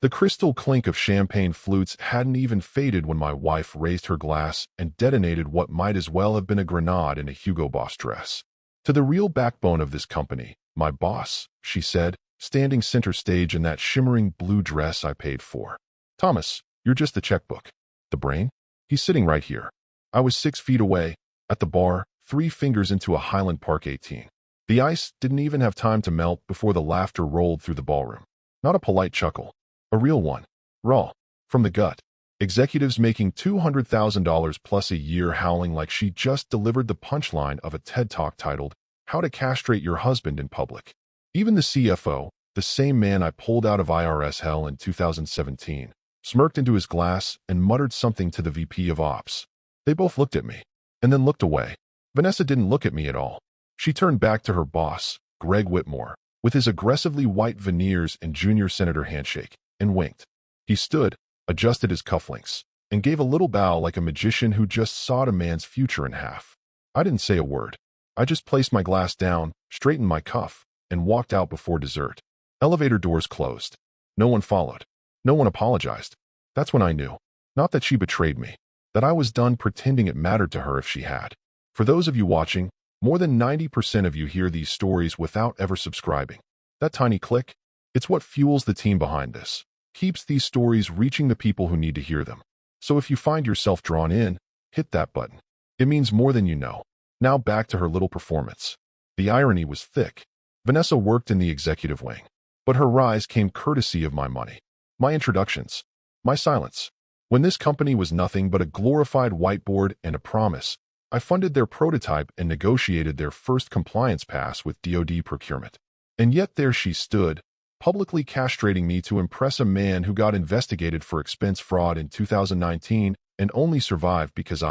The crystal clink of champagne flutes hadn't even faded when my wife raised her glass and detonated what might as well have been a grenade in a Hugo Boss dress. "To the real backbone of this company, my boss," she said, standing center stage in that shimmering blue dress I paid for. "Thomas, you're just the checkbook. The brain? He's sitting right here." I was 6 feet away, at the bar, 3 fingers into a Highland Park 18. The ice didn't even have time to melt before the laughter rolled through the ballroom. Not a polite chuckle. A real one. Raw. From the gut. Executives making $200,000 plus a year howling like she just delivered the punchline of a TED Talk titled, "How to Castrate Your Husband in Public." Even the CFO, the same man I pulled out of IRS hell in 2017, smirked into his glass and muttered something to the VP of Ops. They both looked at me, and then looked away. Vanessa didn't look at me at all. She turned back to her boss, Greg Whitmore, with his aggressively white veneers and junior senator handshake, and winked. He stood, adjusted his cufflinks, and gave a little bow like a magician who just sawed a man's future in half. I didn't say a word. I just placed my glass down, straightened my cuff, and walked out before dessert. Elevator doors closed. No one followed. No one apologized. That's when I knew. Not that she betrayed me. That I was done pretending it mattered to her if she had. For those of you watching, more than 90% of you hear these stories without ever subscribing. That tiny click? It's what fuels the team behind this. Keeps these stories reaching the people who need to hear them. So if you find yourself drawn in, hit that button. It means more than you know. Now back to her little performance. The irony was thick. Vanessa worked in the executive wing, but her rise came courtesy of my money, my introductions, my silence. When this company was nothing but a glorified whiteboard and a promise, I funded their prototype and negotiated their first compliance pass with DoD procurement. And yet there she stood, publicly castrating me to impress a man who got investigated for expense fraud in 2019 and only survived because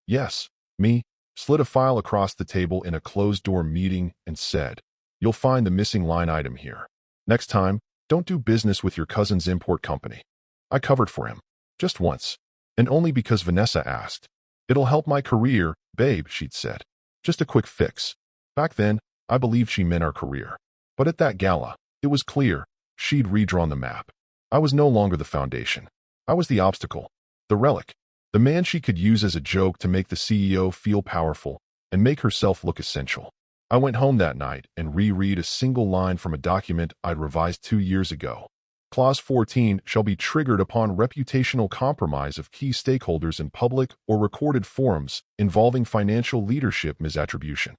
yes, me, slid a file across the table in a closed-door meeting and said, "You'll find the missing line item here. Next time, don't do business with your cousin's import company." I covered for him. Just once. And only because Vanessa asked. "It'll help my career, babe," she'd said. Just a quick fix. Back then, I believed she meant our career. But at that gala, it was clear, she'd redrawn the map. I was no longer the foundation. I was the obstacle, the relic, the man she could use as a joke to make the CEO feel powerful and make herself look essential. I went home that night and reread a single line from a document I'd revised 2 years ago. Clause 14 shall be triggered upon reputational compromise of key stakeholders in public or recorded forums involving financial leadership misattribution.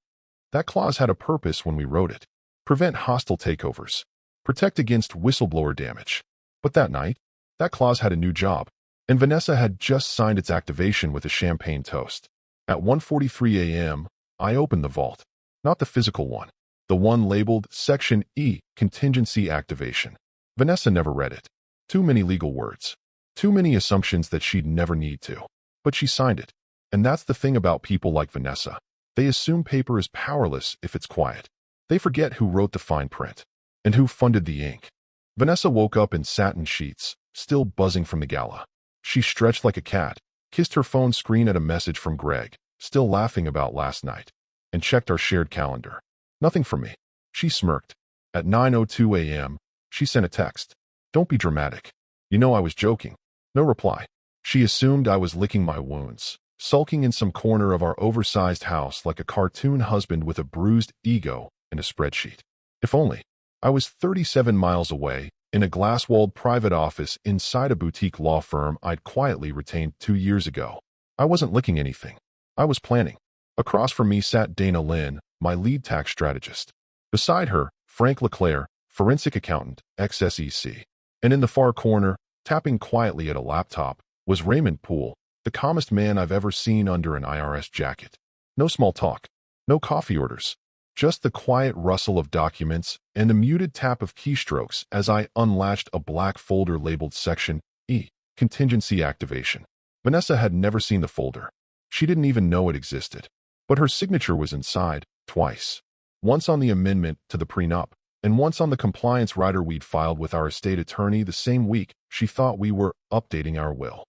That clause had a purpose when we wrote it. Prevent hostile takeovers. Protect against whistleblower damage. But that night, that clause had a new job, and Vanessa had just signed its activation with a champagne toast. At 1:43 a.m., I opened the vault. Not the physical one. The one labeled Section E, Contingency Activation. Vanessa never read it. Too many legal words. Too many assumptions that she'd never need to. But she signed it. And that's the thing about people like Vanessa. They assume paper is powerless if it's quiet. They forget who wrote the fine print. And who funded the ink. Vanessa woke up in satin sheets, still buzzing from the gala. She stretched like a cat, kissed her phone screen at a message from Greg, still laughing about last night, and checked our shared calendar. Nothing from me. She smirked. At 9:02 a.m., she sent a text. "Don't be dramatic. You know I was joking." No reply. She assumed I was licking my wounds, sulking in some corner of our oversized house like a cartoon husband with a bruised ego and a spreadsheet. If only. I was 37 miles away, in a glass-walled private office inside a boutique law firm I'd quietly retained 2 years ago. I wasn't licking anything. I was planning. Across from me sat Dana Lynn, my lead tax strategist. Beside her, Frank LeClaire, forensic accountant, ex-SEC. And in the far corner, tapping quietly at a laptop, was Raymond Poole, the calmest man I've ever seen under an IRS jacket. No small talk. No coffee orders. Just the quiet rustle of documents and the muted tap of keystrokes as I unlatched a black folder labeled Section E, Contingency Activation. Vanessa had never seen the folder. She didn't even know it existed. But her signature was inside, twice. Once on the amendment to the prenup, and once on the compliance rider we'd filed with our estate attorney the same week she thought we were updating our will.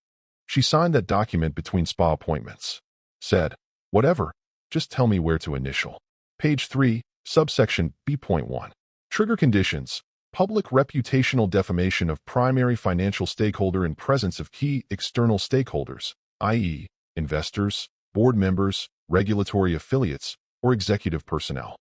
She signed that document between spa appointments. Said, "Whatever, just tell me where to initial." Page 3, subsection B.1. Trigger conditions. public reputational defamation of primary financial stakeholder in presence of key external stakeholders, i.e., investors, board members, regulatory affiliates, or executive personnel.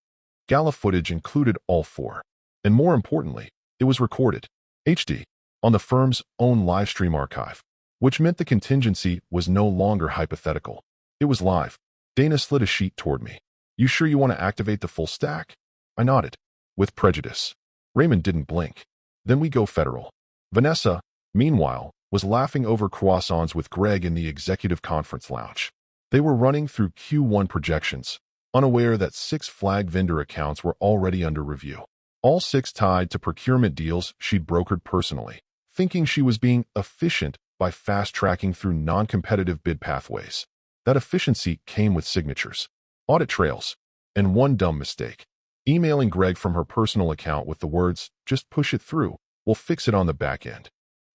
Gala footage included all four. And more importantly, it was recorded, HD, on the firm's own livestream archive, which meant the contingency was no longer hypothetical. It was live. Dana slid a sheet toward me. You sure you want to activate the full stack? I nodded, with prejudice. Raymond didn't blink. Then we go federal. Vanessa, meanwhile, was laughing over croissants with Greg in the executive conference lounge. They were running through Q1 projections, unaware that 6 flag vendor accounts were already under review. All 6 tied to procurement deals she'd brokered personally, thinking she was being efficient by fast-tracking through non-competitive bid pathways. That efficiency came with signatures, audit trails, and one dumb mistake. Emailing Greg from her personal account with the words, "Just push it through, we'll fix it on the back end."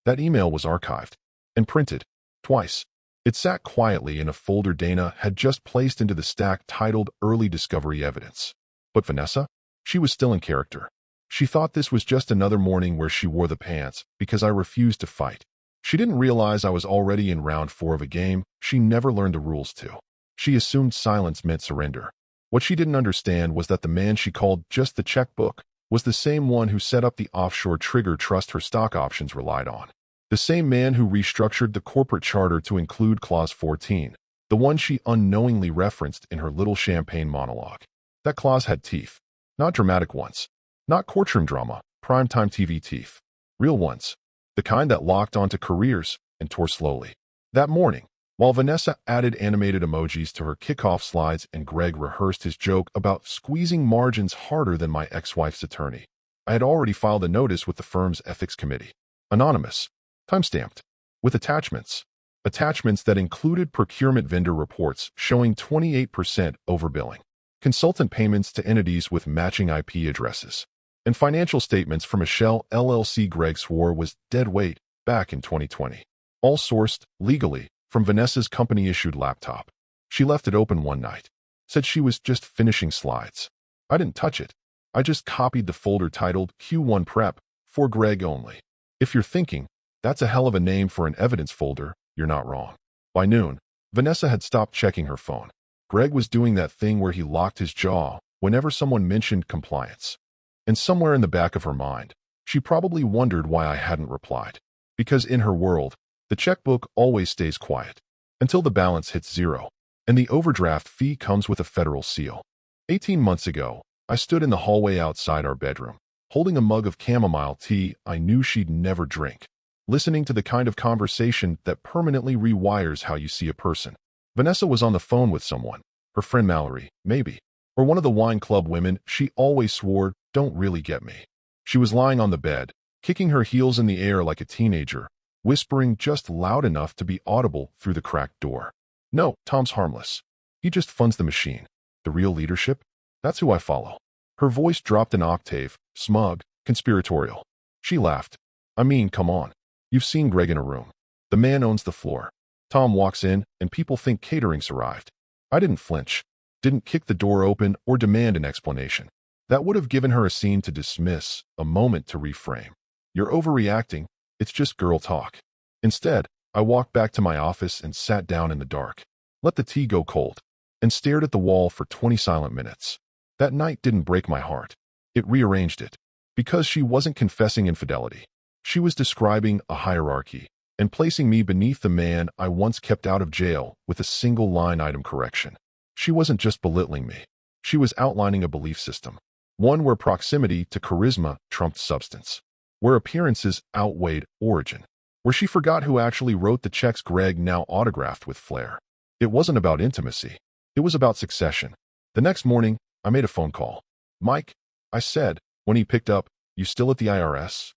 That email was archived and printed twice. It sat quietly in a folder Dana had just placed into the stack titled Early Discovery Evidence. But Vanessa? She was still in character. She thought this was just another morning where she wore the pants because I refused to fight. She didn't realize I was already in round 4 of a game she never learned the rules to. She assumed silence meant surrender. What she didn't understand was that the man she called just the checkbook was the same one who set up the offshore trigger trust her stock options relied on. The same man who restructured the corporate charter to include Clause 14, the one she unknowingly referenced in her little champagne monologue. That clause had teeth. Not dramatic ones. Not courtroom drama, primetime TV teeth. Real ones. The kind that locked onto careers and tore slowly. That morning, while Vanessa added animated emojis to her kickoff slides and Greg rehearsed his joke about squeezing margins harder than my ex-wife's attorney, I had already filed a notice with the firm's ethics committee. Anonymous. Time-stamped. With attachments. Attachments that included procurement vendor reports showing 28% overbilling, consultant payments to entities with matching IP addresses, and financial statements from a Shell LLC Greg swore was dead weight back in 2020. All sourced, legally, from Vanessa's company-issued laptop. She left it open one night. Said she was just finishing slides. I didn't touch it. I just copied the folder titled Q1 Prep for Greg only. If you're thinking, that's a hell of a name for an evidence folder, you're not wrong. By noon, Vanessa had stopped checking her phone. Greg was doing that thing where he locked his jaw whenever someone mentioned compliance. And somewhere in the back of her mind, she probably wondered why I hadn't replied. Because in her world, the checkbook always stays quiet until the balance hits zero, and the overdraft fee comes with a federal seal. 18 months ago, I stood in the hallway outside our bedroom, holding a mug of chamomile tea I knew she'd never drink, listening to the kind of conversation that permanently rewires how you see a person. Vanessa was on the phone with someone, her friend Mallory, maybe, or one of the wine club women she always swore don't really get me. She was lying on the bed, kicking her heels in the air like a teenager, whispering just loud enough to be audible through the cracked door. No, Tom's harmless. He just funds the machine. The real leadership? That's who I follow. Her voice dropped an octave, smug, conspiratorial. She laughed. I mean, come on. You've seen Greg in a room. The man owns the floor. Tom walks in, and people think catering's arrived. I didn't flinch, didn't kick the door open or demand an explanation. That would have given her a scene to dismiss, a moment to reframe. You're overreacting. It's just girl talk. Instead, I walked back to my office and sat down in the dark, let the tea go cold, and stared at the wall for 20 silent minutes. That night didn't break my heart. It rearranged it. Because she wasn't confessing infidelity. She was describing a hierarchy and placing me beneath the man I once kept out of jail with a single line item correction. She wasn't just belittling me. She was outlining a belief system. One where proximity to charisma trumped substance. Where appearances outweighed origin. Where she forgot who actually wrote the checks Greg now autographed with flair. It wasn't about intimacy. It was about succession. The next morning, I made a phone call. Mike, I said, when he picked up, you still at the IRS?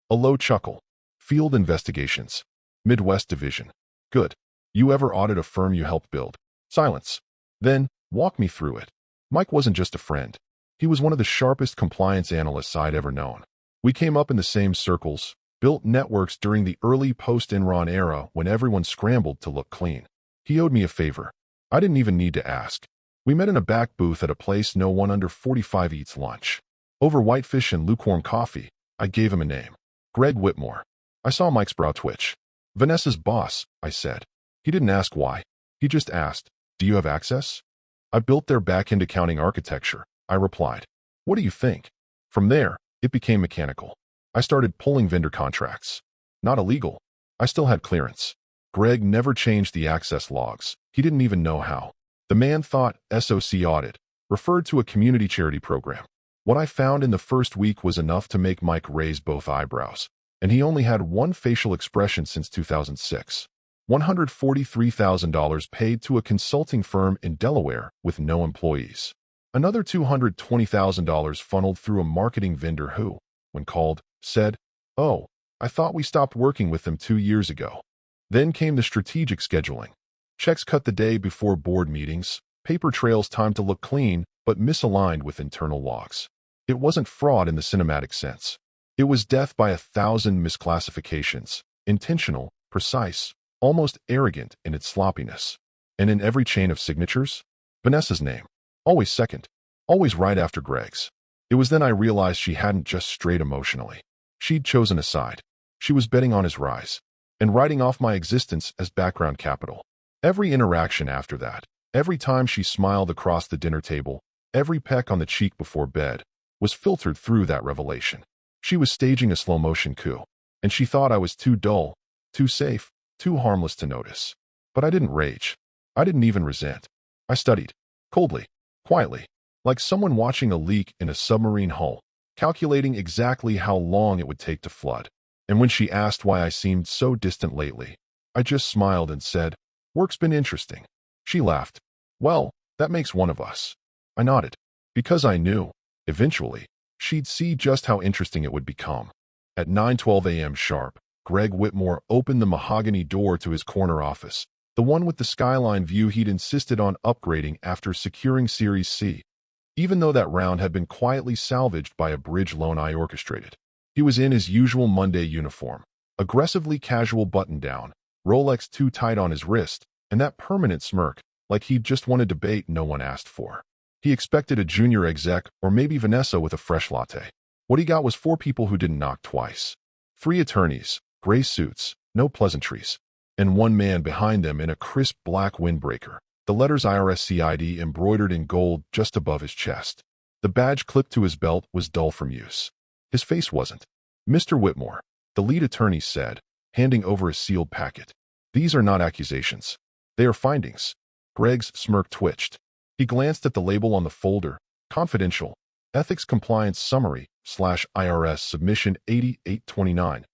A low chuckle. Field investigations. Midwest Division. Good. You ever audit a firm you helped build? Silence. Then, walk me through it. Mike wasn't just a friend. He was one of the sharpest compliance analysts I'd ever known. We came up in the same circles, built networks during the early post-Enron era when everyone scrambled to look clean. He owed me a favor. I didn't even need to ask. We met in a back booth at a place no one under 45 eats lunch. Over whitefish and lukewarm coffee, I gave him a name. Greg Whitmore. I saw Mike's brow twitch. Vanessa's boss, I said. He didn't ask why. He just asked, do you have access? I built their back-end accounting architecture, I replied. What do you think? From there, it became mechanical. I started pulling vendor contracts. Not illegal. I still had clearance. Greg never changed the access logs. He didn't even know how. The man thought SOC audit referred to a community charity program. What I found in the first week was enough to make Mike raise both eyebrows, and he only had one facial expression since 2006. $143,000 paid to a consulting firm in Delaware with no employees. Another $220,000 funneled through a marketing vendor who, when called, said, "Oh, I thought we stopped working with them 2 years ago." Then came the strategic scheduling. Checks cut the day before board meetings, paper trails timed to look clean, but misaligned with internal logs. It wasn't fraud in the cinematic sense. It was death by 1,000 misclassifications, intentional, precise, almost arrogant in its sloppiness. And in every chain of signatures, Vanessa's name. Always second. Always right after Greg's. It was then I realized she hadn't just strayed emotionally. She'd chosen a side. She was betting on his rise and writing off my existence as background capital. Every interaction after that, every time she smiled across the dinner table, every peck on the cheek before bed, was filtered through that revelation. She was staging a slow-motion coup, and she thought I was too dull, too safe, too harmless to notice. But I didn't rage. I didn't even resent. I studied, coldly, quietly, like someone watching a leak in a submarine hull, calculating exactly how long it would take to flood. And when she asked why I seemed so distant lately, I just smiled and said, "Work's been interesting." She laughed. "Well, that makes one of us." I nodded, because I knew, eventually, she'd see just how interesting it would become. At 9:12 a.m. sharp, Greg Whitmore opened the mahogany door to his corner office, the one with the skyline view he'd insisted on upgrading after securing Series C, even though that round had been quietly salvaged by a bridge loan I orchestrated. He was in his usual Monday uniform, aggressively casual button-down, Rolex too tight on his wrist, and that permanent smirk, like he'd just won a debate no one asked for. He expected a junior exec or maybe Vanessa with a fresh latte. What he got was 4 people who didn't knock twice. 3 attorneys, gray suits, no pleasantries, and 1 man behind them in a crisp black windbreaker, the letters IRSCID embroidered in gold just above his chest. The badge clipped to his belt was dull from use. His face wasn't. "Mr. Whitmore," the lead attorney said, handing over a sealed packet. "These are not accusations. They are findings." Greg's smirk twitched. He glanced at the label on the folder, confidential, ethics compliance summary /IRS submission 8829.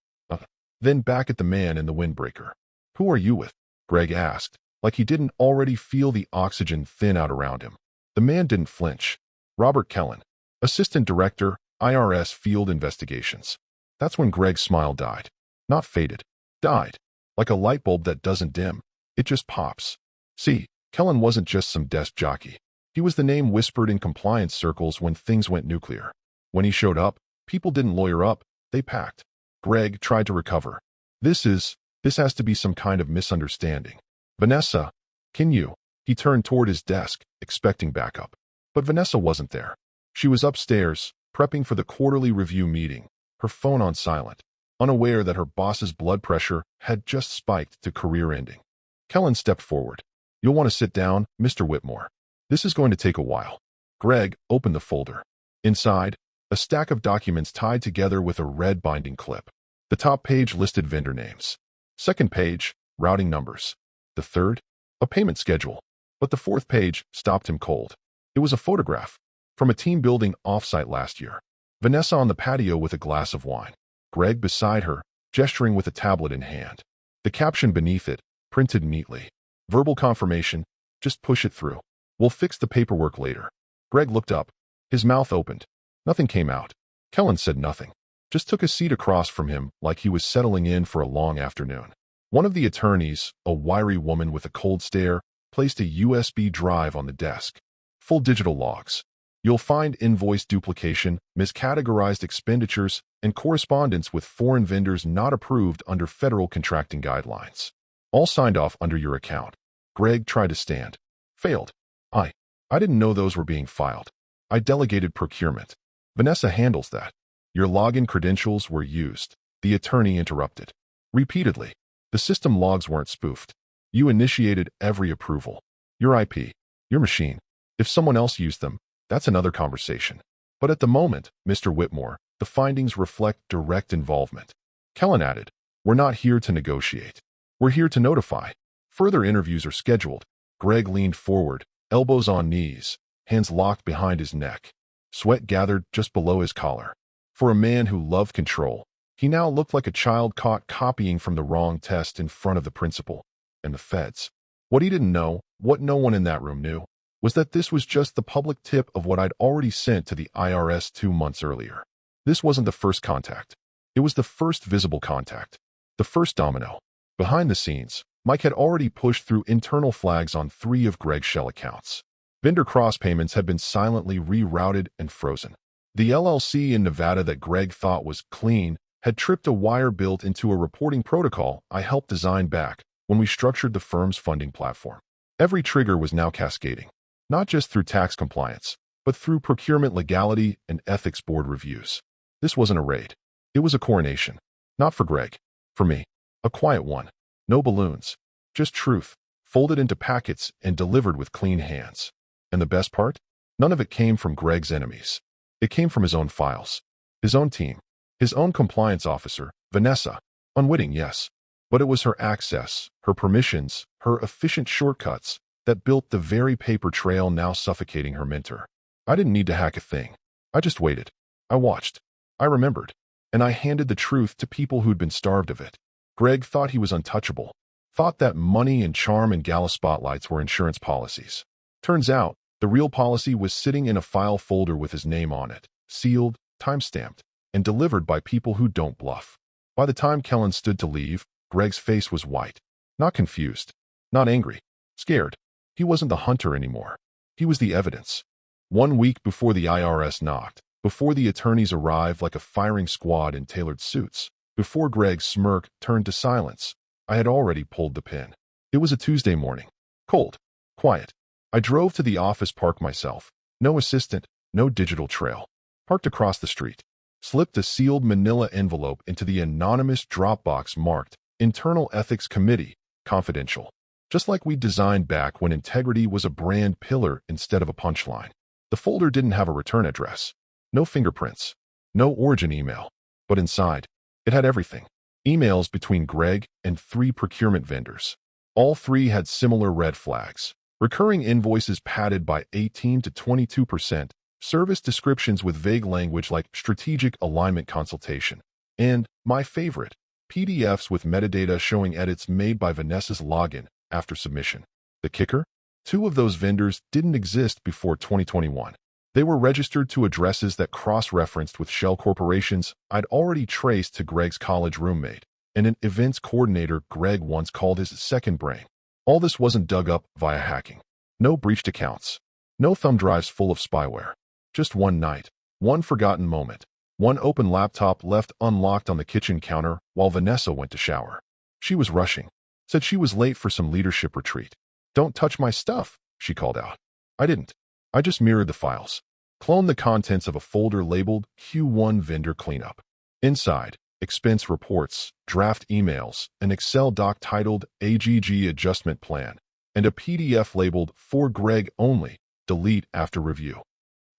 Then back at the man in the windbreaker. "Who are you with?" Greg asked, like he didn't already feel the oxygen thin out around him. The man didn't flinch. "Robert Kellen, Assistant Director, IRS Field Investigations." That's when Greg's smile died. Not faded. Died. Like a light bulb that doesn't dim. It just pops. See, Kellen wasn't just some desk jockey. He was the name whispered in compliance circles when things went nuclear. When he showed up, people didn't lawyer up, they packed. Greg tried to recover. This has to be some kind of misunderstanding. "Vanessa, can you?" He turned toward his desk, expecting backup. But Vanessa wasn't there. She was upstairs, prepping for the quarterly review meeting, her phone on silent, unaware that her boss's blood pressure had just spiked to career-ending. Kellen stepped forward. "You'll want to sit down, Mr. Whitmore. This is going to take a while." Greg opened the folder. Inside, a stack of documents tied together with a red binding clip. The top page listed vendor names. Second page, routing numbers. The third, a payment schedule. But the fourth page stopped him cold. It was a photograph from a team building offsite last year. Vanessa on the patio with a glass of wine. Greg beside her, gesturing with a tablet in hand. The caption beneath it, printed neatly. "Verbal confirmation, just push it through. We'll fix the paperwork later." Greg looked up. His mouth opened. Nothing came out. Kellen said nothing. Just took a seat across from him like he was settling in for a long afternoon. One of the attorneys, a wiry woman with a cold stare, placed a USB drive on the desk. Full digital logs. You'll find invoice duplication, miscategorized expenditures, and correspondence with foreign vendors not approved under federal contracting guidelines. All signed off under your account. Greg tried to stand. Failed. I didn't know those were being filed. I delegated procurement. Vanessa handles that. Your login credentials were used. The attorney interrupted. Repeatedly. The system logs weren't spoofed. You initiated every approval. Your IP. Your machine. If someone else used them, that's another conversation. But at the moment, Mr. Whitmore, the findings reflect direct involvement. Kellen added, we're not here to negotiate. We're here to notify. Further interviews are scheduled. Greg leaned forward, elbows on knees, hands locked behind his neck. Sweat gathered just below his collar. For a man who loved control, he now looked like a child caught copying from the wrong test in front of the principal and the feds. What he didn't know, what no one in that room knew, was that this was just the public tip of what I'd already sent to the IRS 2 months earlier. This wasn't the first contact. It was the first visible contact. The first domino. Behind the scenes, Mike had already pushed through internal flags on 3 of Greg's shell accounts. Vendor cross payments had been silently rerouted and frozen. The LLC in Nevada that Greg thought was clean had tripped a wire built into a reporting protocol I helped design back when we structured the firm's funding platform. Every trigger was now cascading, not just through tax compliance, but through procurement legality and ethics board reviews. This wasn't a raid. It was a coronation. Not for Greg. For me. A quiet one. No balloons. Just truth, folded into packets and delivered with clean hands. And the best part? None of it came from Greg's enemies. It came from his own files. His own team. His own compliance officer, Vanessa. Unwitting, yes. But it was her access, her permissions, her efficient shortcuts that built the very paper trail now suffocating her mentor. I didn't need to hack a thing. I just waited. I watched. I remembered. And I handed the truth to people who'd been starved of it. Greg thought he was untouchable. Thought that money and charm and gala spotlights were insurance policies. Turns out, the real policy was sitting in a file folder with his name on it, sealed, time-stamped, and delivered by people who don't bluff. By the time Kellen stood to leave, Greg's face was white. Not confused. Not angry. Scared. He wasn't the hunter anymore. He was the evidence. 1 week before the IRS knocked, before the attorneys arrived like a firing squad in tailored suits, before Greg's smirk turned to silence, I had already pulled the pin. It was a Tuesday morning. Cold. Quiet. I drove to the office park myself. No assistant, no digital trail. Parked across the street. Slipped a sealed manila envelope into the anonymous drop box marked Internal Ethics Committee, Confidential. Just like we designed back when integrity was a brand pillar instead of a punchline. The folder didn't have a return address. No fingerprints. No origin email. But inside, it had everything. Emails between Greg and 3 procurement vendors. All 3 had similar red flags. Recurring invoices padded by 18 to 22%, service descriptions with vague language like strategic alignment consultation, and, my favorite, PDFs with metadata showing edits made by Vanessa's login after submission. The kicker? 2 of those vendors didn't exist before 2021. They were registered to addresses that cross-referenced with shell corporations I'd already traced to Greg's college roommate, and an events coordinator Greg once called his second brain. All this wasn't dug up via hacking. No breached accounts. No thumb drives full of spyware. Just one night. One forgotten moment. One open laptop left unlocked on the kitchen counter while Vanessa went to shower. She was rushing. Said she was late for some leadership retreat. "Don't touch my stuff," she called out. I didn't. I just mirrored the files. Cloned the contents of a folder labeled Q1 Vendor Cleanup. Inside, expense reports, draft emails, an Excel doc titled AGG Adjustment Plan, and a PDF labeled For Greg Only, Delete After Review.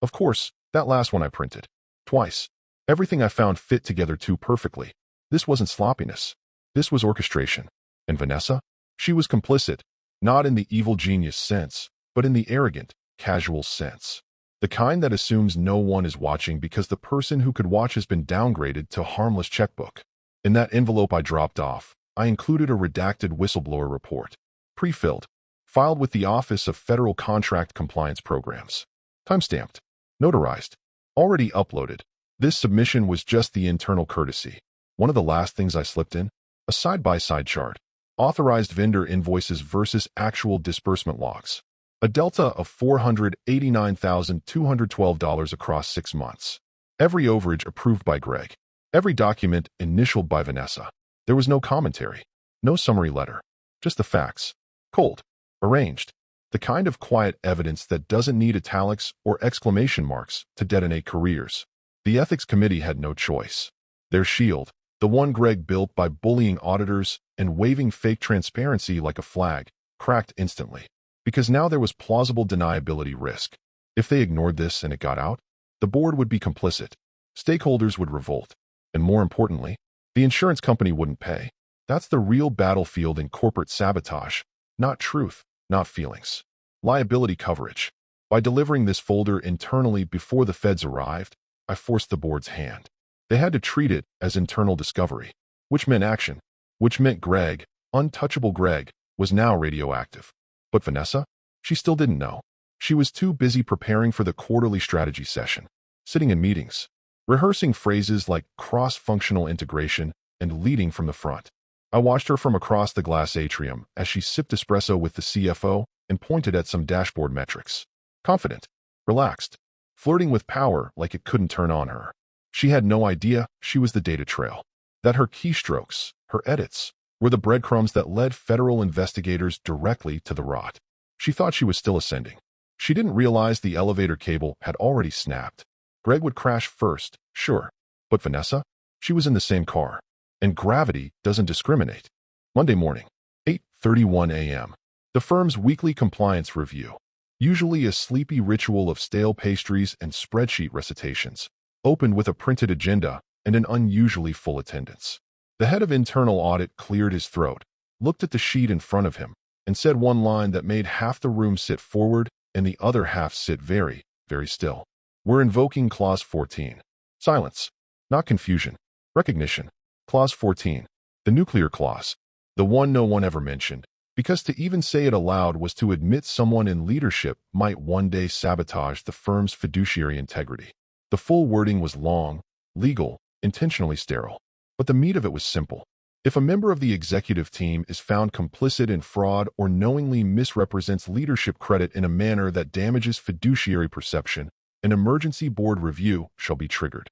Of course, that last one I printed. Twice. Everything I found fit together too perfectly. This wasn't sloppiness. This was orchestration. And Vanessa? She was complicit, not in the evil genius sense, but in the arrogant, casual sense. The kind that assumes no one is watching because the person who could watch has been downgraded to harmless checkbook. In that envelope I dropped off, I included a redacted whistleblower report. Pre-filled. Filed with the Office of Federal Contract Compliance Programs. Timestamped. Notarized. Already uploaded. This submission was just the internal courtesy. One of the last things I slipped in? A side-by-side chart. Authorized vendor invoices versus actual disbursement logs. A delta of $489,212 across 6 months. Every overage approved by Greg. Every document initialed by Vanessa. There was no commentary. No summary letter. Just the facts. Cold. Arranged. The kind of quiet evidence that doesn't need italics or exclamation marks to detonate careers. The ethics committee had no choice. Their shield, the one Greg built by bullying auditors and waving fake transparency like a flag, cracked instantly. Because now there was plausible deniability risk. If they ignored this and it got out, the board would be complicit. Stakeholders would revolt. And more importantly, the insurance company wouldn't pay. That's the real battlefield in corporate sabotage. Not truth, not feelings. Liability coverage. By delivering this folder internally before the feds arrived, I forced the board's hand. They had to treat it as internal discovery, which meant action, which meant Greg, untouchable Greg, was now radioactive. But Vanessa? She still didn't know. She was too busy preparing for the quarterly strategy session, sitting in meetings, rehearsing phrases like cross-functional integration and leading from the front. I watched her from across the glass atrium as she sipped espresso with the CFO and pointed at some dashboard metrics. Confident, relaxed, flirting with power like it couldn't turn on her. She had no idea she was the data trail, that her keystrokes, her edits, were the breadcrumbs that led federal investigators directly to the rot. She thought she was still ascending. She didn't realize the elevator cable had already snapped. Greg would crash first, sure. But Vanessa? She was in the same car. And gravity doesn't discriminate. Monday morning, 8:31 a.m. The firm's weekly compliance review. Usually a sleepy ritual of stale pastries and spreadsheet recitations, opened with a printed agenda and an unusually full attendance. The head of internal audit cleared his throat, looked at the sheet in front of him, and said one line that made half the room sit forward and the other half sit very, very still. We're invoking Clause 14. Silence. Not confusion. Recognition. Clause 14. The nuclear clause. The one no one ever mentioned, because to even say it aloud was to admit someone in leadership might one day sabotage the firm's fiduciary integrity. The full wording was long, legal, intentionally sterile. But the meat of it was simple. If a member of the executive team is found complicit in fraud or knowingly misrepresents leadership credit in a manner that damages fiduciary perception, an emergency board review shall be triggered.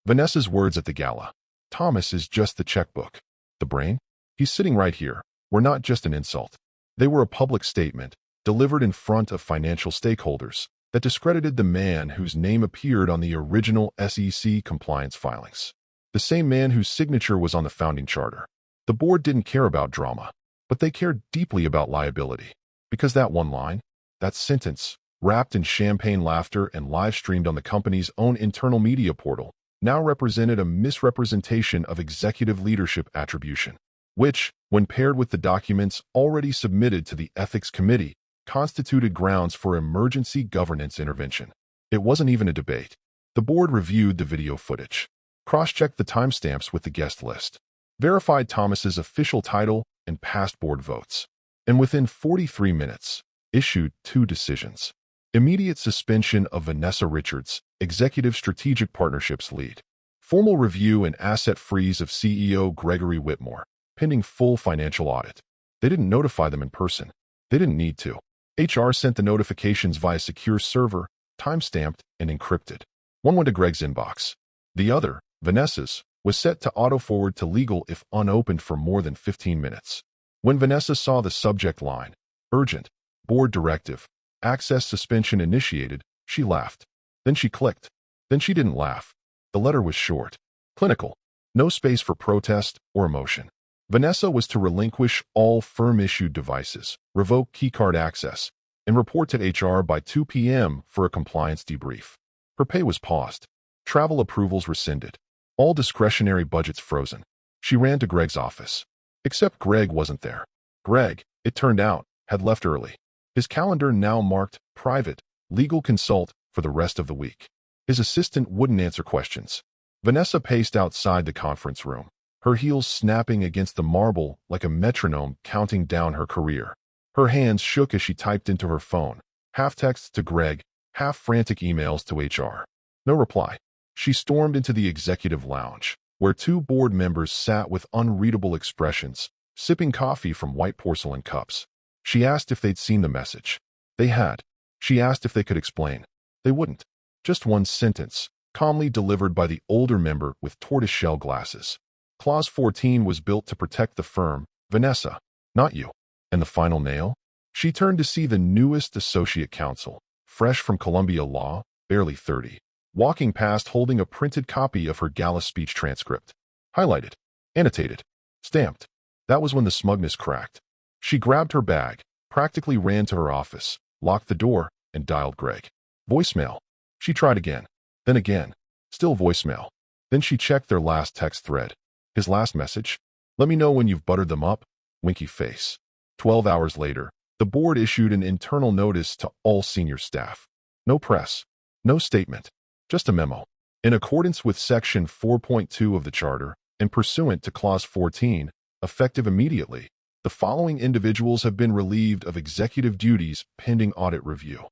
Vanessa's words at the gala. Thomas is just the checkbook. The brain? He's sitting right here. Were not just an insult. They were a public statement, delivered in front of financial stakeholders, that discredited the man whose name appeared on the original SEC compliance filings. The same man whose signature was on the founding charter. The board didn't care about drama, but they cared deeply about liability. Because that one line, that sentence, wrapped in champagne laughter and live-streamed on the company's own internal media portal, now represented a misrepresentation of executive leadership attribution, which, when paired with the documents already submitted to the Ethics Committee, constituted grounds for emergency governance intervention. It wasn't even a debate. The board reviewed the video footage, cross-checked the timestamps with the guest list, verified Thomas's official title and past board votes, and within 43 minutes, issued 2 decisions. Immediate suspension of Vanessa Richards, Executive Strategic Partnerships Lead. Formal review and asset freeze of CEO Gregory Whitmore, pending full financial audit. They didn't notify them in person. They didn't need to. HR sent the notifications via secure server, time-stamped and encrypted. One went to Greg's inbox. The other, Vanessa's, was set to auto-forward to legal if unopened for more than 15 minutes. When Vanessa saw the subject line, urgent, board directive, access suspension initiated, she laughed. Then she clicked. Then she didn't laugh. The letter was short, clinical, no space for protest or emotion. Vanessa was to relinquish all firm-issued devices, revoke keycard access, and report to HR by 2 p.m. for a compliance debrief. Her pay was paused. Travel approvals rescinded. All discretionary budgets frozen. She ran to Greg's office. Except Greg wasn't there. Greg, it turned out, had left early. His calendar now marked private, legal consult for the rest of the week. His assistant wouldn't answer questions. Vanessa paced outside the conference room, her heels snapping against the marble like a metronome counting down her career. Her hands shook as she typed into her phone, half texts to Greg, half frantic emails to HR. No reply. She stormed into the executive lounge, where 2 board members sat with unreadable expressions, sipping coffee from white porcelain cups. She asked if they'd seen the message. They had. She asked if they could explain. They wouldn't. Just one sentence, calmly delivered by the older member with tortoiseshell glasses. Clause 14 was built to protect the firm, Vanessa, not you. And the final nail? She turned to see the newest associate counsel, fresh from Columbia Law, barely 30. walking past holding a printed copy of her gala speech transcript. Highlighted, annotated, stamped. That was when the smugness cracked. She grabbed her bag, practically ran to her office, locked the door, and dialed Greg. Voicemail. She tried again. Then again. Still voicemail. Then she checked their last text thread. His last message? Let me know when you've buttered them up. Winky face. 12 hours later, the board issued an internal notice to all senior staff. No press. No statement. Just a memo. In accordance with Section 4.2 of the Charter, and pursuant to Clause 14, effective immediately, the following individuals have been relieved of executive duties pending audit review.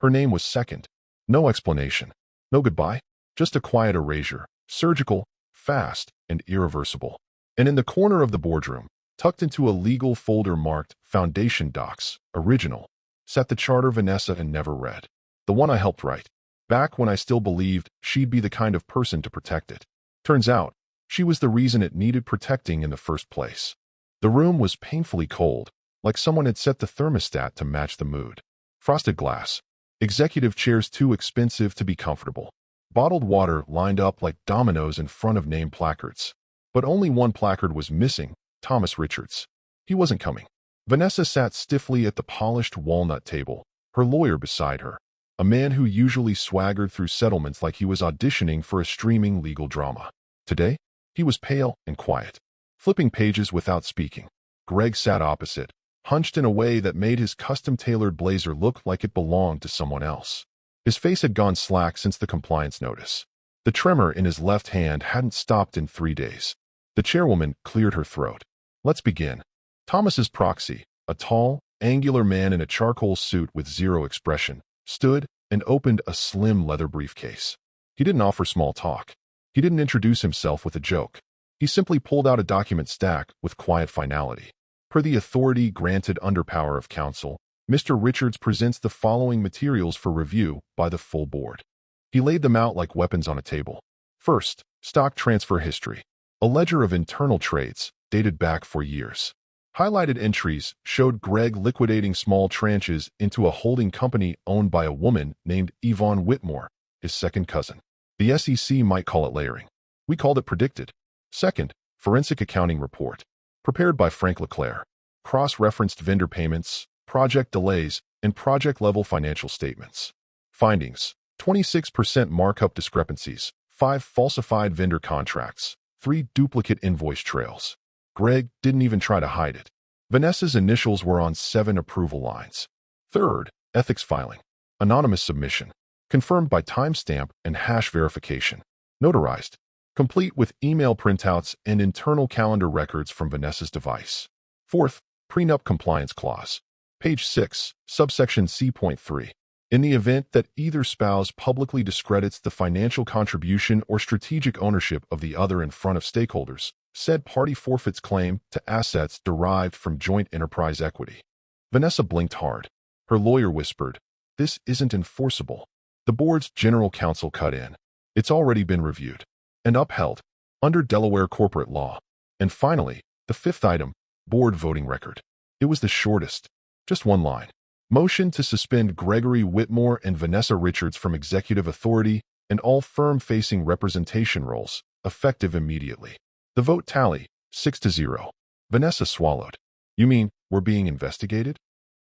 Her name was second. No explanation. No goodbye. Just a quiet erasure. Surgical, fast, and irreversible. And in the corner of the boardroom, tucked into a legal folder marked Foundation Docs, Original, sat the charter Vanessa had never read. The one I helped write. Back when I still believed she'd be the kind of person to protect it. Turns out, she was the reason it needed protecting in the first place. The room was painfully cold, like someone had set the thermostat to match the mood. Frosted glass. Executive chairs too expensive to be comfortable. Bottled water lined up like dominoes in front of name placards. But only one placard was missing, Thomas Richards. He wasn't coming. Vanessa sat stiffly at the polished walnut table, her lawyer beside her, a man who usually swaggered through settlements like he was auditioning for a streaming legal drama. Today, he was pale and quiet, flipping pages without speaking. Greg sat opposite, hunched in a way that made his custom-tailored blazer look like it belonged to someone else. His face had gone slack since the compliance notice. The tremor in his left hand hadn't stopped in 3 days. The chairwoman cleared her throat. Let's begin. Thomas's proxy, a tall, angular man in a charcoal suit with zero expression, stood and opened a slim leather briefcase. He didn't offer small talk. He didn't introduce himself with a joke. He simply pulled out a document stack with quiet finality. Per the authority granted under power of counsel, Mr. Richards presents the following materials for review by the full board. He laid them out like weapons on a table. First, stock transfer history. A ledger of internal trades, dated back for years. Highlighted entries showed Greg liquidating small tranches into a holding company owned by a woman named Yvonne Whitmore, his second cousin. The SEC might call it layering. We called it predicted. Second, forensic accounting report. Prepared by Frank Leclerc. Cross-referenced vendor payments, project delays, and project-level financial statements. Findings: 26% markup discrepancies, 5 falsified vendor contracts, 3 duplicate invoice trails. Greg didn't even try to hide it. Vanessa's initials were on 7 approval lines. Third, ethics filing. Anonymous submission. Confirmed by timestamp and hash verification. Notarized. Complete with email printouts and internal calendar records from Vanessa's device. Fourth, prenup compliance clause. Page 6, subsection C.3. In the event that either spouse publicly discredits the financial contribution or strategic ownership of the other in front of stakeholders, said party forfeits claim to assets derived from joint enterprise equity. Vanessa blinked hard. Her lawyer whispered, "This isn't enforceable." The board's general counsel cut in. "It's already been reviewed and upheld under Delaware corporate law." And finally, the fifth item, board voting record. It was the shortest. Just one line. Motion to suspend Gregory Whitmore and Vanessa Richards from executive authority and all firm-facing representation roles, effective immediately. The vote tally, 6-0. Vanessa swallowed. "You mean we're being investigated?"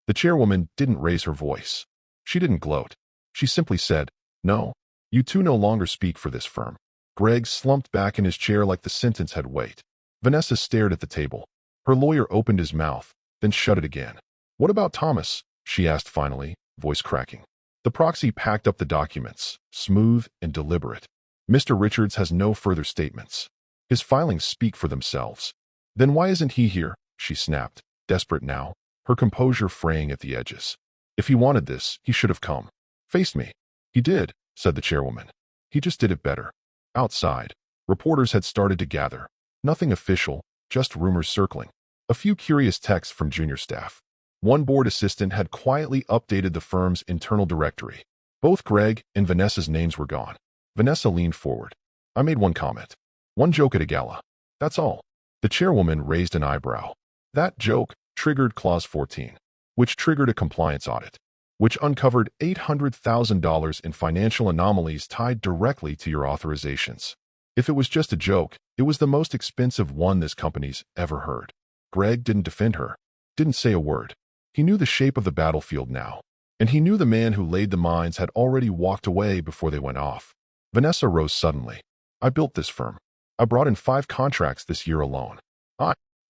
The chairwoman didn't raise her voice. She didn't gloat. She simply said, "No, you two no longer speak for this firm." Greg slumped back in his chair like the sentence had weight. Vanessa stared at the table. Her lawyer opened his mouth, then shut it again. "What about Thomas?" she asked finally, voice cracking. The proxy packed up the documents, smooth and deliberate. "Mr. Richards has no further statements. His filings speak for themselves." "Then why isn't he here?" she snapped, desperate now, her composure fraying at the edges. "If he wanted this, he should have come. Faced me." "He did," said the chairwoman. "He just did it better." Outside, reporters had started to gather. Nothing official, just rumors circling. A few curious texts from junior staff. One board assistant had quietly updated the firm's internal directory. Both Greg and Vanessa's names were gone. Vanessa leaned forward. "I made one comment. One joke at a gala. That's all." The chairwoman raised an eyebrow. That joke triggered Clause 14, which triggered a compliance audit. which uncovered $800,000 in financial anomalies tied directly to your authorizations. If it was just a joke, it was the most expensive one this company's ever heard. Greg didn't defend her, didn't say a word. He knew the shape of the battlefield now, and he knew the man who laid the mines had already walked away before they went off. Vanessa rose suddenly. I built this firm. I brought in 5 contracts this year alone.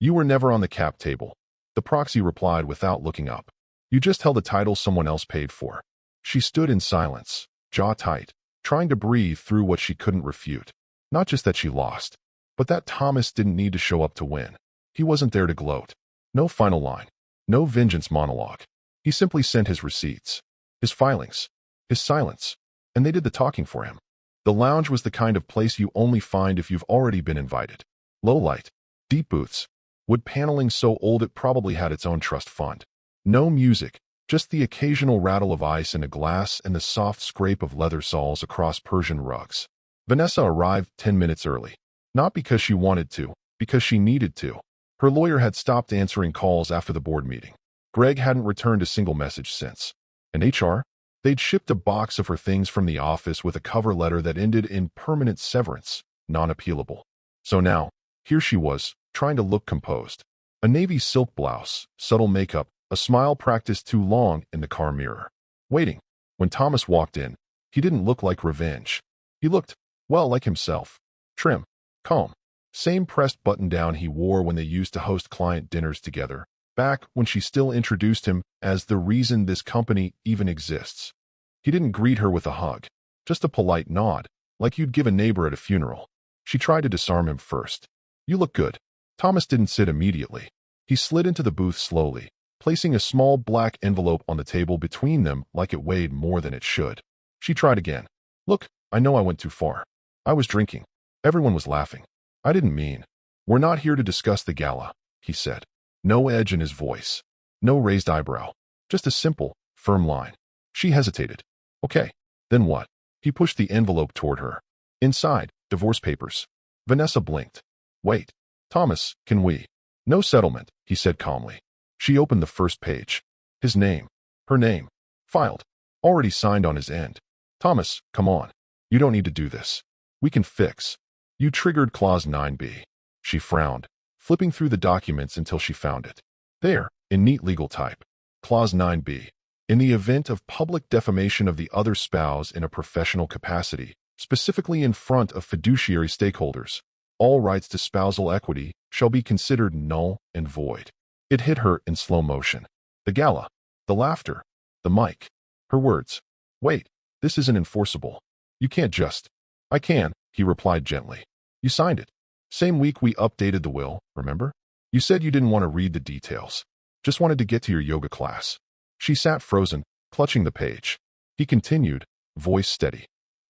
You were never on the cap table. The proxy replied without looking up. You just held a title someone else paid for. She stood in silence, jaw tight, trying to breathe through what she couldn't refute. Not just that she lost, but that Thomas didn't need to show up to win. He wasn't there to gloat. No final line. No vengeance monologue. He simply sent his receipts, his filings, his silence, and they did the talking for him. The lounge was the kind of place you only find if you've already been invited. Low light, deep booths, wood paneling so old it probably had its own trust fund. No music, just the occasional rattle of ice in a glass and the soft scrape of leather soles across Persian rugs. Vanessa arrived 10 minutes early. Not because she wanted to, because she needed to. Her lawyer had stopped answering calls after the board meeting. Greg hadn't returned a single message since. And HR? They'd shipped a box of her things from the office with a cover letter that ended in permanent severance, non-appealable. So now, here she was, trying to look composed. A navy silk blouse, subtle makeup, a smile practiced too long in the car mirror. Waiting. When Thomas walked in, he didn't look like revenge. He looked, well, like himself. Trim. Calm. Same pressed button-down he wore when they used to host client dinners together, back when she still introduced him as the reason this company even exists. He didn't greet her with a hug, just a polite nod, like you'd give a neighbor at a funeral. She tried to disarm him first. You look good. Thomas didn't sit immediately. He slid into the booth slowly, placing a small black envelope on the table between them like it weighed more than it should. She tried again. Look, I know I went too far. I was drinking. Everyone was laughing. I didn't mean. We're not here to discuss the gala, he said. No edge in his voice. No raised eyebrow. Just a simple, firm line. She hesitated. Okay, then what? He pushed the envelope toward her. Inside, divorce papers. Vanessa blinked. Wait. Thomas, can we? No settlement, he said calmly. She opened the first page. His name. Her name. Filed. Already signed on his end. Thomas, come on. You don't need to do this. We can fix. You triggered Clause 9b. She frowned, flipping through the documents until she found it. There, in neat legal type. Clause 9b. In the event of public defamation of the other spouse in a professional capacity, specifically in front of fiduciary stakeholders, all rights to spousal equity shall be considered null and void. It hit her in slow motion. The gala, the laughter, the mic, her words. Wait, this isn't enforceable. You can't just. I can, he replied gently. You signed it. Same week we updated the will, remember? You said you didn't want to read the details. Just wanted to get to your yoga class. She sat frozen, clutching the page. He continued, voice steady.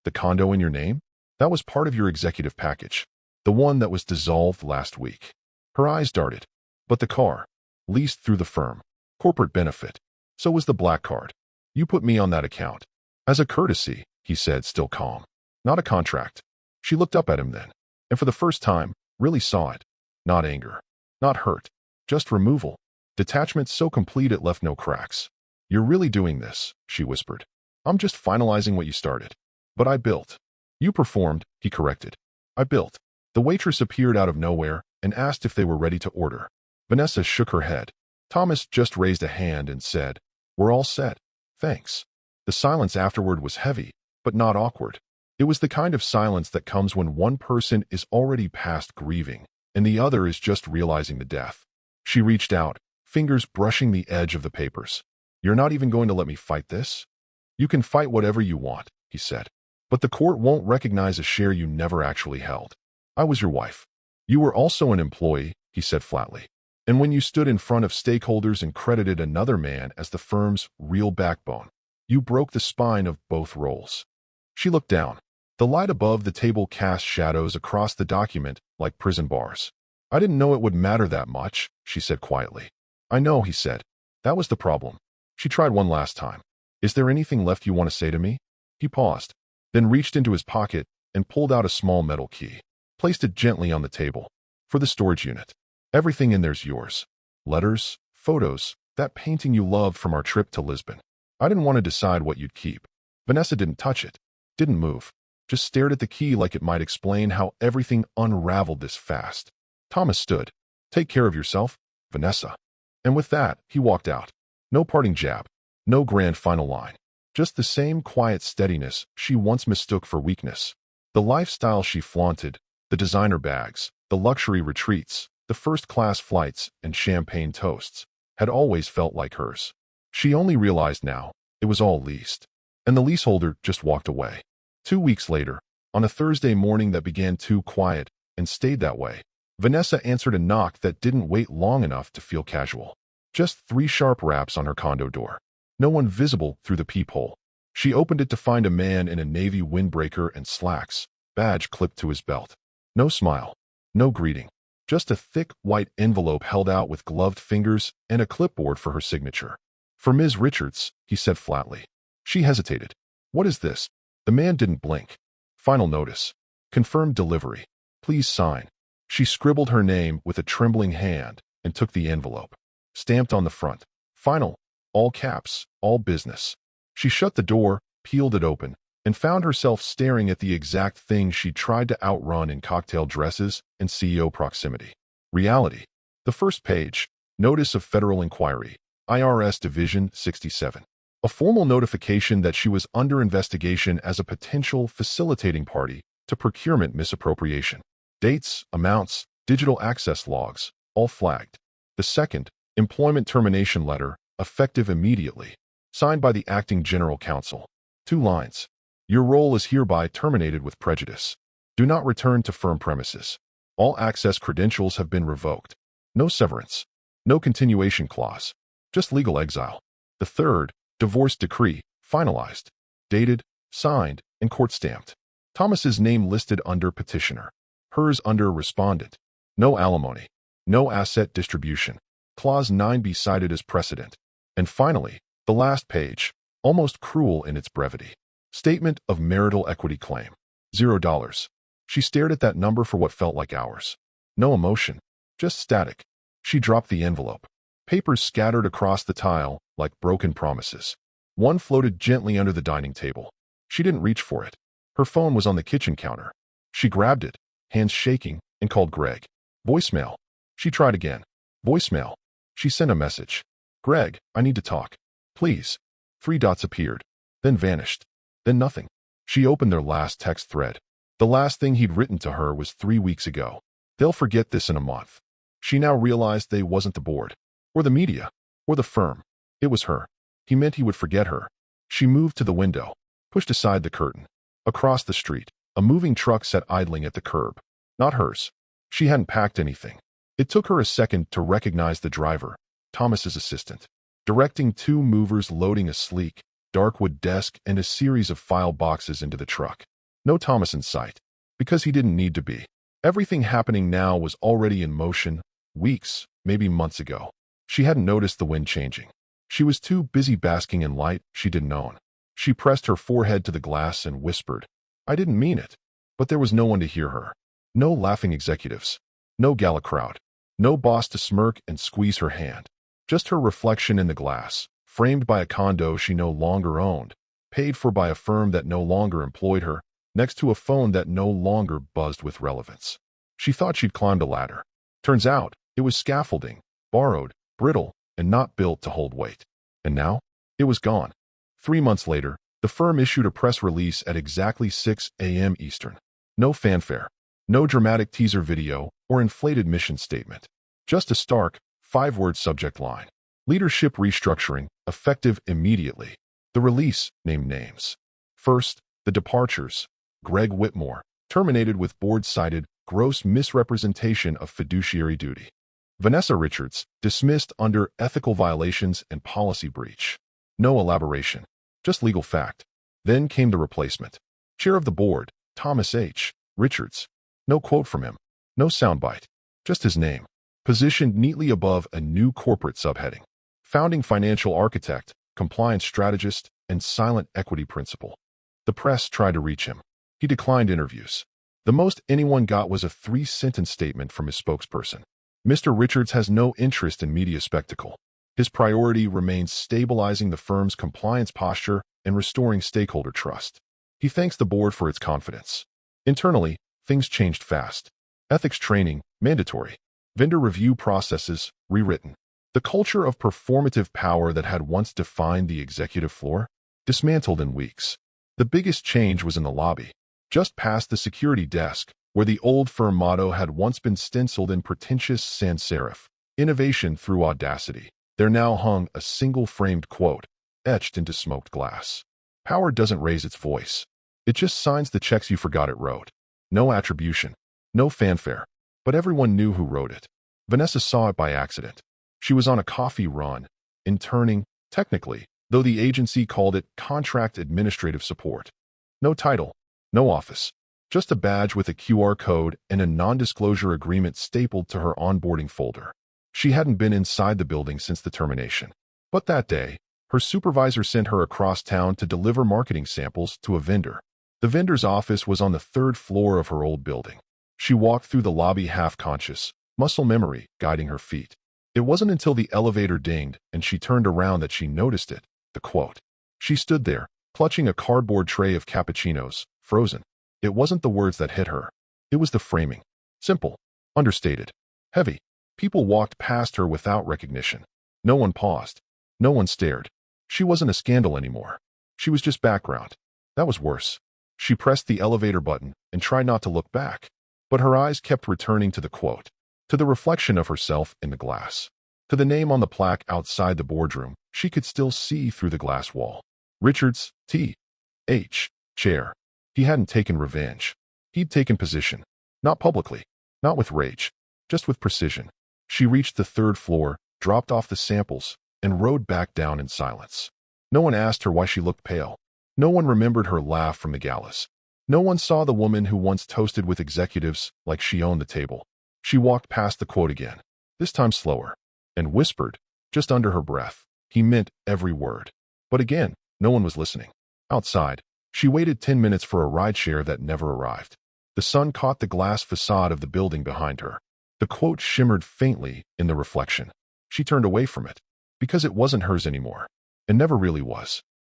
The condo in your name? That was part of your executive package. The one that was dissolved last week. Her eyes darted. But the car. Leased through the firm. Corporate benefit. So was the black card. You put me on that account. As a courtesy, he said, still calm. Not a contract. She looked up at him then, and for the first time, really saw it. Not anger. Not hurt. Just removal. Detachment so complete it left no cracks. You're really doing this, she whispered. I'm just finalizing what you started. But I built. You performed, he corrected. I built. The waitress appeared out of nowhere and asked if they were ready to order. Vanessa shook her head. Thomas just raised a hand and said, We're all set. Thanks. The silence afterward was heavy, but not awkward. It was the kind of silence that comes when one person is already past grieving and the other is just realizing the death. She reached out, fingers brushing the edge of the papers. You're not even going to let me fight this? You can fight whatever you want, he said. But the court won't recognize a share you never actually held. I was your wife. You were also an employee, he said flatly. And when you stood in front of stakeholders and credited another man as the firm's real backbone, you broke the spine of both roles. She looked down. The light above the table cast shadows across the document like prison bars. I didn't know it would matter that much, she said quietly. I know, he said. That was the problem. She tried one last time. Is there anything left you want to say to me? He paused, then reached into his pocket and pulled out a small metal key. Placed it gently on the table. For the storage unit. Everything in there's yours. Letters, photos, that painting you loved from our trip to Lisbon. I didn't want to decide what you'd keep. Vanessa didn't touch it, didn't move, just stared at the key like it might explain how everything unraveled this fast. Thomas stood. Take care of yourself, Vanessa. And with that, he walked out. No parting jab, no grand final line. Just the same quiet steadiness she once mistook for weakness. The lifestyle she flaunted, the designer bags, the luxury retreats, the first-class flights and champagne toasts, had always felt like hers. She only realized now it was all leased. And the leaseholder just walked away. 2 weeks later, on a Thursday morning that began too quiet and stayed that way, Vanessa answered a knock that didn't wait long enough to feel casual. Just 3 sharp raps on her condo door. No one visible through the peephole. She opened it to find a man in a navy windbreaker and slacks, badge clipped to his belt. No smile, no greeting, just a thick white envelope held out with gloved fingers and a clipboard for her signature. For Ms. Richards, he said flatly. She hesitated. What is this? The man didn't blink. Final notice. Confirmed delivery. Please sign. She scribbled her name with a trembling hand and took the envelope. Stamped on the front. Final. All caps, all business. She shut the door, peeled it open, and found herself staring at the exact thing she tried to outrun in cocktail dresses and CEO proximity. Reality. The first page. Notice of Federal Inquiry. IRS Division 67. A formal notification that she was under investigation as a potential facilitating party to procurement misappropriation. Dates, amounts, digital access logs, all flagged. The second, employment termination letter, effective immediately, signed by the acting general counsel. 2 lines. Your role is hereby terminated with prejudice. Do not return to firm premises. All access credentials have been revoked. No severance. No continuation clause. Just legal exile. The third, divorce decree, finalized, dated, signed, and court-stamped. Thomas's name listed under petitioner. Hers under respondent. No alimony. No asset distribution. Clause 9b cited as precedent. And finally, the last page, almost cruel in its brevity. Statement of marital equity claim. $0. She stared at that number for what felt like hours. No emotion, just static. She dropped the envelope. Papers scattered across the tile like broken promises. One floated gently under the dining table. She didn't reach for it. Her phone was on the kitchen counter. She grabbed it, hands shaking, and called Greg. Voicemail. She tried again. Voicemail. She sent a message. Greg, I need to talk. Please. 3 dots appeared, then vanished, then nothing. She opened their last text thread. The last thing he'd written to her was 3 weeks ago. They'll forget this in a month. She now realized they wasn't the board, or the media, or the firm. It was her. He meant he would forget her. She moved to the window, pushed aside the curtain. Across the street, a moving truck sat idling at the curb. Not hers. She hadn't packed anything. It took her a second to recognize the driver, Thomas's assistant, directing 2 movers loading a sleek, dark wood desk and a series of file boxes into the truck. No Thomas in sight, because he didn't need to be. Everything happening now was already in motion, weeks, maybe months ago. She hadn't noticed the wind changing. She was too busy basking in light she didn't own. She pressed her forehead to the glass and whispered, I didn't mean it. But there was no one to hear her. No laughing executives. No gala crowd. No boss to smirk and squeeze her hand. Just her reflection in the glass, framed by a condo she no longer owned, paid for by a firm that no longer employed her, next to a phone that no longer buzzed with relevance. She thought she'd climbed a ladder. Turns out, it was scaffolding, borrowed, brittle, and not built to hold weight. And now, it was gone. 3 months later, the firm issued a press release at exactly 6 a.m. Eastern. No fanfare, no dramatic teaser video or inflated mission statement. Just a stark, 5-word subject line. Leadership restructuring, effective immediately. The release named names. First, the departures. Greg Whitmore, terminated with board-cited gross misrepresentation of fiduciary duty. Vanessa Richards, dismissed under ethical violations and policy breach. No elaboration, just legal fact. Then came the replacement. Chair of the board, Thomas H. Richards. No quote from him. No soundbite. Just his name. Positioned neatly above a new corporate subheading. Founding financial architect, compliance strategist, and silent equity principal. The press tried to reach him. He declined interviews. The most anyone got was a 3-sentence statement from his spokesperson. Mr. Richards has no interest in media spectacle. His priority remains stabilizing the firm's compliance posture and restoring stakeholder trust. He thanks the board for its confidence. Internally, things changed fast. Ethics training, mandatory. Vendor review processes, rewritten. The culture of performative power that had once defined the executive floor, dismantled in weeks. The biggest change was in the lobby, just past the security desk, where the old firm motto had once been stenciled in pretentious sans serif, innovation through audacity. There now hung a single-framed quote, etched into smoked glass. Power doesn't raise its voice. It just signs the checks you forgot it wrote. No attribution, no fanfare, but everyone knew who wrote it. Vanessa saw it by accident. She was on a coffee run, interning, technically, though the agency called it contract administrative support. No title, no office, just a badge with a QR code and a non-disclosure agreement stapled to her onboarding folder. She hadn't been inside the building since the termination. But that day, her supervisor sent her across town to deliver marketing samples to a vendor. The vendor's office was on the third floor of her old building. She walked through the lobby half-conscious, muscle memory guiding her feet. It wasn't until the elevator dinged and she turned around that she noticed it, the quote. She stood there, clutching a cardboard tray of cappuccinos, frozen. It wasn't the words that hit her. It was the framing. Simple, understated, heavy. People walked past her without recognition. No one paused. No one stared. She wasn't a scandal anymore. She was just background. That was worse. She pressed the elevator button and tried not to look back. But her eyes kept returning to the quote, to the reflection of herself in the glass, to the name on the plaque outside the boardroom. She could still see through the glass wall. Richards, T.H. Chair. He hadn't taken revenge. He'd taken position. Not publicly. Not with rage. Just with precision. She reached the third floor, dropped off the samples, and rode back down in silence. No one asked her why she looked pale. No one remembered her laugh from the gallows. No one saw the woman who once toasted with executives like she owned the table. She walked past the quote again, this time slower, and whispered, just under her breath. He meant every word. But again, no one was listening. Outside, she waited 10 minutes for a rideshare that never arrived. The sun caught the glass facade of the building behind her. The quote shimmered faintly in the reflection. She turned away from it, because it wasn't hers anymore, and never really was.